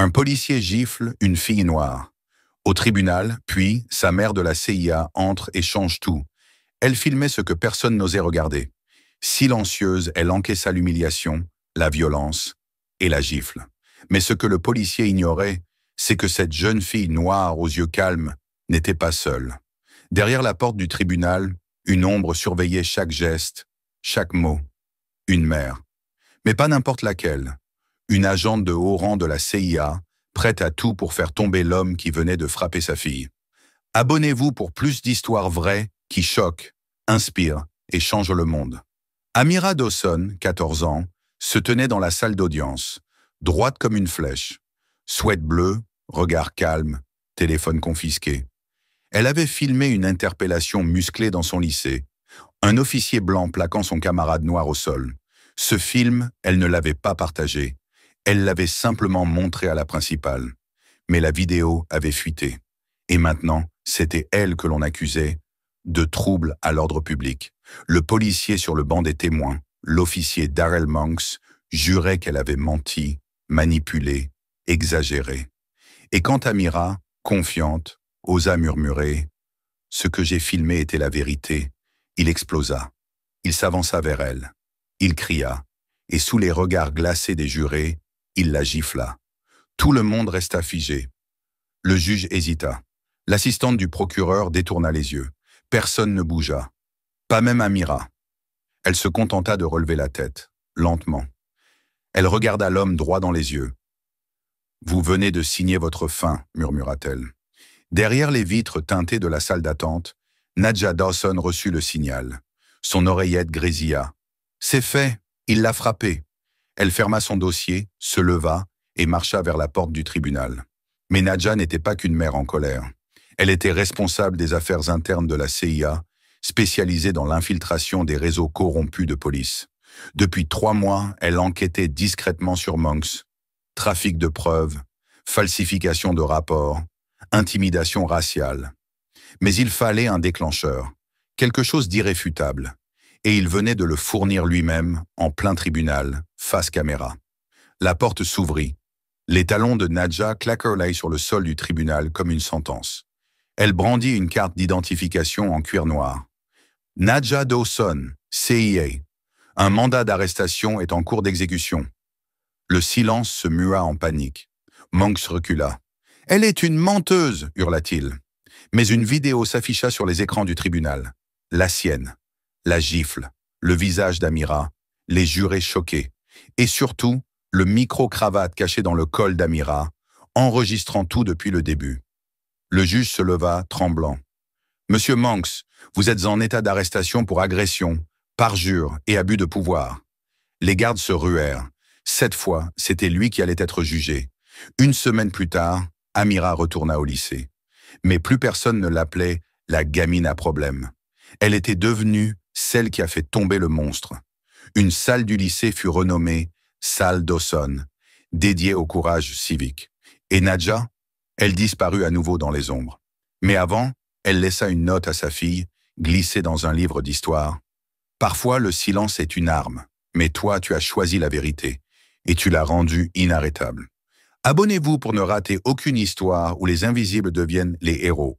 Un policier gifle une fille noire. Au tribunal, puis, sa mère de la CIA entre et change tout. Elle filmait ce que personne n'osait regarder. Silencieuse, elle encaissa l'humiliation, la violence et la gifle. Mais ce que le policier ignorait, c'est que cette jeune fille noire aux yeux calmes n'était pas seule. Derrière la porte du tribunal, une ombre surveillait chaque geste, chaque mot. Une mère. Mais pas n'importe laquelle. Une agente de haut rang de la CIA, prête à tout pour faire tomber l'homme qui venait de frapper sa fille. Abonnez-vous pour plus d'histoires vraies qui choquent, inspirent et changent le monde. Amira Dawson, 14 ans, se tenait dans la salle d'audience, droite comme une flèche. Sweat bleu, regard calme, téléphone confisqué. Elle avait filmé une interpellation musclée dans son lycée. Un officier blanc plaquant son camarade noir au sol. Ce film, elle ne l'avait pas partagé. Elle l'avait simplement montré à la principale. Mais la vidéo avait fuité. Et maintenant, c'était elle que l'on accusait de trouble à l'ordre public. Le policier sur le banc des témoins, l'officier Darrell Monks, jurait qu'elle avait menti, manipulé, exagéré. Et quand Amira, confiante, osa murmurer « Ce que j'ai filmé était la vérité », il explosa. Il s'avança vers elle. Il cria, et sous les regards glacés des jurés, il la gifla. Tout le monde resta figé. Le juge hésita. L'assistante du procureur détourna les yeux. Personne ne bougea. Pas même Amira. Elle se contenta de relever la tête, lentement. Elle regarda l'homme droit dans les yeux. « Vous venez de signer votre fin », murmura-t-elle. Derrière les vitres teintées de la salle d'attente, Nadja Dawson reçut le signal. Son oreillette grésilla. « C'est fait, il l'a frappé ». Elle ferma son dossier, se leva et marcha vers la porte du tribunal. Mais Nadja n'était pas qu'une mère en colère. Elle était responsable des affaires internes de la CIA, spécialisée dans l'infiltration des réseaux corrompus de police. Depuis 3 mois, elle enquêtait discrètement sur Monks. Trafic de preuves, falsification de rapports, intimidation raciale. Mais il fallait un déclencheur, quelque chose d'irréfutable. Et il venait de le fournir lui-même, en plein tribunal, face caméra. La porte s'ouvrit. Les talons de Nadja claquèrent sur le sol du tribunal comme une sentence. Elle brandit une carte d'identification en cuir noir. Nadja Dawson, CIA. Un mandat d'arrestation est en cours d'exécution. Le silence se mua en panique. Monks recula. « Elle est une menteuse !» hurla-t-il. Mais une vidéo s'afficha sur les écrans du tribunal. La sienne. La gifle, le visage d'Amira, les jurés choqués. Et surtout, le micro-cravate caché dans le col d'Amira, enregistrant tout depuis le début. Le juge se leva, tremblant. « Monsieur Monks, vous êtes en état d'arrestation pour agression, parjure et abus de pouvoir. » Les gardes se ruèrent. Cette fois, c'était lui qui allait être jugé. 1 semaine plus tard, Amira retourna au lycée. Mais plus personne ne l'appelait la gamine à problème. Elle était devenue celle qui a fait tomber le monstre. Une salle du lycée fut renommée Salle Dawson, dédiée au courage civique. Et Nadja, elle disparut à nouveau dans les ombres. Mais avant, elle laissa une note à sa fille, glissée dans un livre d'histoire. « Parfois, le silence est une arme, mais toi, tu as choisi la vérité, et tu l'as rendue inarrêtable. » Abonnez-vous pour ne rater aucune histoire où les invisibles deviennent les héros.